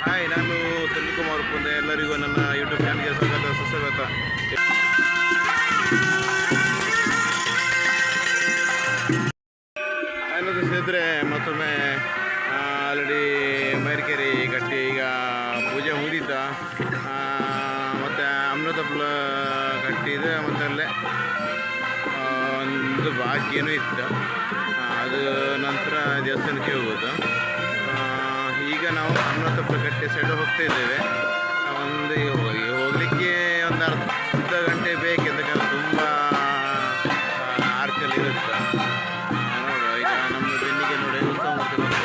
Hi, ನಾನು ಸೆಲ್ವಿಕುಮಾರ್ ಪುಂದೆ. ಎಲ್ಲರಿಗೂ ನನ್ನ ಯೂಟ್ಯೂಬ್ ಚಾನಲ್ಗೆ ಸ್ವಾಗತ ಸುಸ್ವಾಗತ. ಏನದು ಸ್ನೇಹಿತರೆ, ಮತ್ತೊಮ್ಮೆ ಆಲ್ರೆಡಿ ಮೈರ್ಕೆರೆ ಕಟ್ಟಿ ಈಗ ಪೂಜೆ ಮುಗಿತ. ಮತ್ತು ಅಮೃತಪ್ಲ ಕಟ್ಟಿದೆ. ಮತ್ತು ಅಲ್ಲೇ ಒಂದು ಬಾಕಿಯೂ ಇತ್ತು. ಅದು ನಂತರ ದೇವಸ್ಥಾನಕ್ಕೆ ಹೋಗೋದು. ಈಗ ನಾವು ಅಮೃತಪ್ಲ ಕಟ್ಟಿ ಸೈಡ್ ಹೋಗ್ತಾ ಇದ್ದೇವೆ. ಹೋಗಲಿಕ್ಕೆ ಒಂದು ಅರ್ಧ ಗಂಟೆ ಬೇಕು, ಯಾಕಂದರೆ ತುಂಬ ಆರ್ಕಲ್ಲಿ ಇರುತ್ತೆ. ನೋಡುವ, ಈಗ ನಮ್ಮ ಬೆನ್ನಿಗೆ ನೋಡಿ ಉತ್ಸವ ಮೂರ್ತಿ ನೋಡಿ.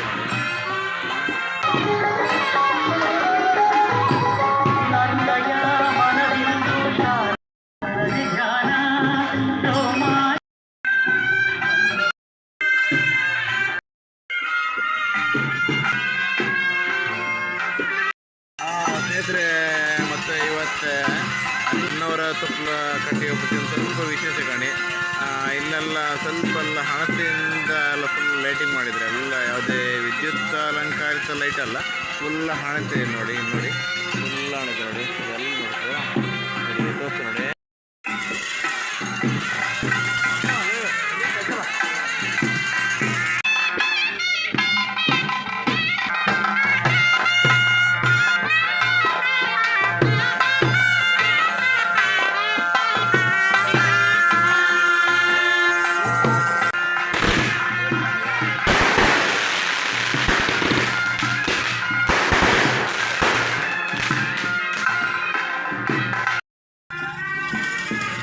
ಸ್ನೇಹಿತರೆ, ಮತ್ತು ಇವತ್ತು ಅನ್ನವರ ತುಪ್ಪಲ ಕಟ್ಟಿ ಹೋಗ್ಬಿಟ್ಟು ಸ್ವಲ್ಪ ವಿಶೇಷ ಕಾಣಿ. ಇಲ್ಲೆಲ್ಲ ಸ್ವಲ್ಪ ಎಲ್ಲ ಹಣತೆಯಿಂದ ಎಲ್ಲ ಫುಲ್ ಲೈಟಿಂಗ್ ಮಾಡಿದರೆ, ಎಲ್ಲ ಯಾವುದೇ ವಿದ್ಯುತ್ ಅಲಂಕಾರಿತ ಲೈಟ್ ಅಲ್ಲ, ಫುಲ್ ಹಣತೆ ನೋಡಿ. ನೋಡಿ, ಫುಲ್ ಹಣತೆ ನೋಡಿ, ಇದೆಲ್ಲ ನೋಡ್ತೀವಿ ತೋರಿಸ್ತು ನೋಡಿ.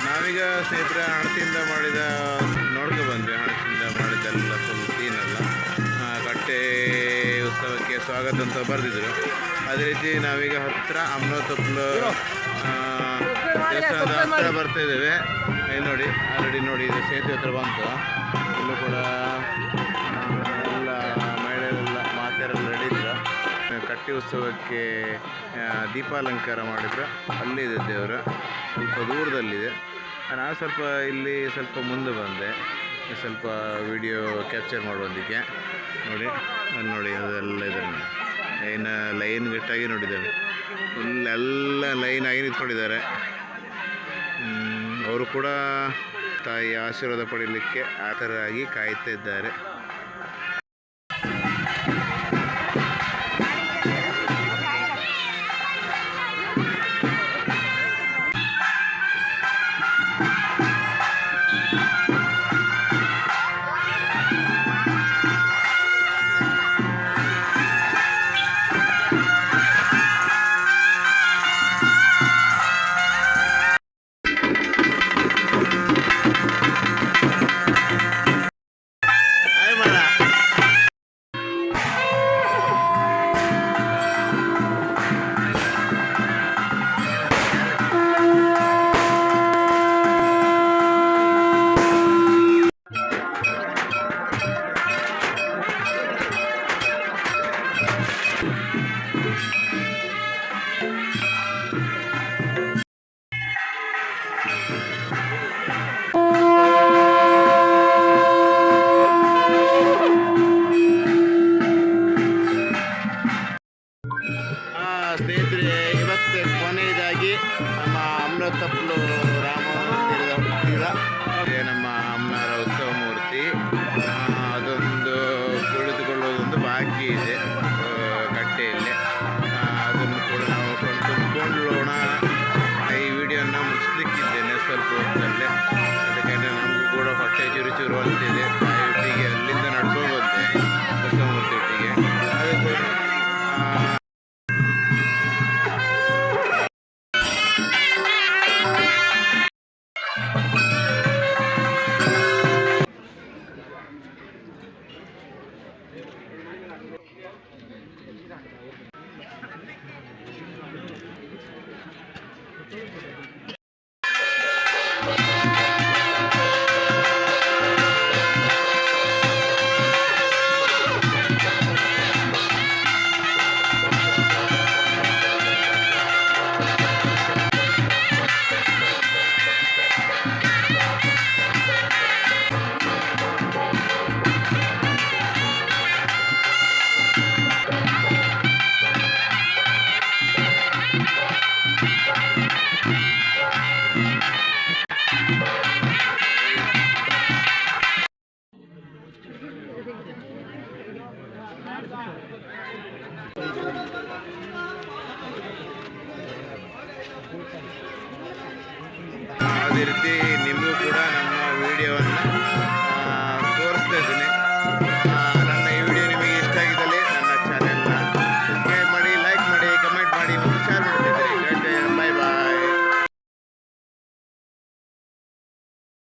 ನಾವೀಗ ಸ್ನೇಹಿತರೆ ಹಣತೆಯಿಂದ ಮಾಡಿದ ನೋಡ್ಕೊ ಬಂದ್ವಿ. ಹಣತೆಯಿಂದ ಮಾಡಿದ್ದೆಲ್ಲ ಫುಲ್ ಸೀನೆಲ್ಲ ಕಟ್ಟೆ ಉತ್ಸವಕ್ಕೆ ಸ್ವಾಗತ ಅಂತ ಬರೆದಿದ್ರು. ಅದೇ ರೀತಿ ನಾವೀಗ ಹತ್ತಿರ ಅಮೃತಪ್ಲ ದೇವಸ್ಥಾನದ ಹತ್ತಿರ ಬರ್ತಾ ಇದ್ದೇವೆ. ಇಲ್ಲಿ ನೋಡಿ, ಆಲ್ರೆಡಿ ನೋಡಿ, ಇದು ಸೇತುವೆ ಹತ್ರ ಬಂತು. ಇಲ್ಲೂ ಕೂಡ ಎಲ್ಲ ಮಹಿಳೆಯರೆಲ್ಲ ಮಾತೆಯರೆಲ್ಲ ನಡೆಯಿದ್ರು. ಕಟ್ಟಿ ಉತ್ಸವಕ್ಕೆ ದೀಪಾಲಂಕಾರ ಮಾಡಿದ್ರು. ಅಲ್ಲಿದೆ ದೇವರು, ಸ್ವಲ್ಪ ದೂರದಲ್ಲಿದೆ. ನಾನು ಸ್ವಲ್ಪ ಇಲ್ಲಿ ಸ್ವಲ್ಪ ಮುಂದೆ ಬಂದೆ, ಸ್ವಲ್ಪ ವಿಡಿಯೋ ಕ್ಯಾಪ್ಚರ್ ಮಾಡುವುದಕ್ಕೆ. ನೋಡಿ, ಅಲ್ಲಿ ನೋಡಿ, ಅದೆಲ್ಲ ಇದೆ ನೋಡಿ, ಲೈನ್ ಗಟ್ಟಾಗಿ ನೋಡಿದ್ದಾರೆ. ಫುಲ್ ಎಲ್ಲ ಲೈನ್ ಆಗಿ ನಿಂತ್ಕೊಂಡಿದ್ದಾರೆ. ಅವರು ಕೂಡ ತಾಯಿ ಆಶೀರ್ವಾದ ಪಡೀಲಿಕ್ಕೆ ಆ ಥರ ಆಗಿ ಕಾಯ್ತಾ ಇದ್ದಾರೆ. ಸ್ನೇಹಿತರೆ, ಇವತ್ತು ಕೊನೆಯದಾಗಿ ನಮ್ಮ ಅಮೃತಪ್ಲು ರಾಮ ಮಂದಿರದ ಹುಟ್ಟಿದ ನಮ್ಮ ಅಮ್ಮನವರ ಉತ್ಸವ ಮೂರ್ತಿ, ಅದೊಂದು ಕುಳಿತುಕೊಳ್ಳೋದೊಂದು ಬಾಕಿ ಇದೆ ಕಟ್ಟೆಯಲ್ಲಿ. ಅದನ್ನು ಕೂಡ ನಾವು ತುಂಬಿಕೊಳ್ಳೋಣ. ಈ ವಿಡಿಯೋನ ಮುಗಿಸ್ಲಿಕ್ಕಿದ್ದೇನೆ ಸ್ವಲ್ಪ ಹೊತ್ತಲ್ಲೇ. ಅದಕ್ಕೆ ನಮಗೂ ಕೂಡ ಹೊಟ್ಟೆ ಚುರು ಚುರು ಅಂತಿದೆ. ತಾಯಿಯೊಟ್ಟಿಗೆ ಅಲ್ಲಿಂದ ನಡ್ಕೊಂಡು ಬಂದೆ ಉತ್ಸವ ಮೂರ್ತಿ ಒಟ್ಟಿಗೆ. ಅದಕ್ಕೆ ಅದೇ ರೀತಿ ನಿಮಗೂ ಕೂಡ ನಮ್ಮ ವಿಡಿಯೋವನ್ನು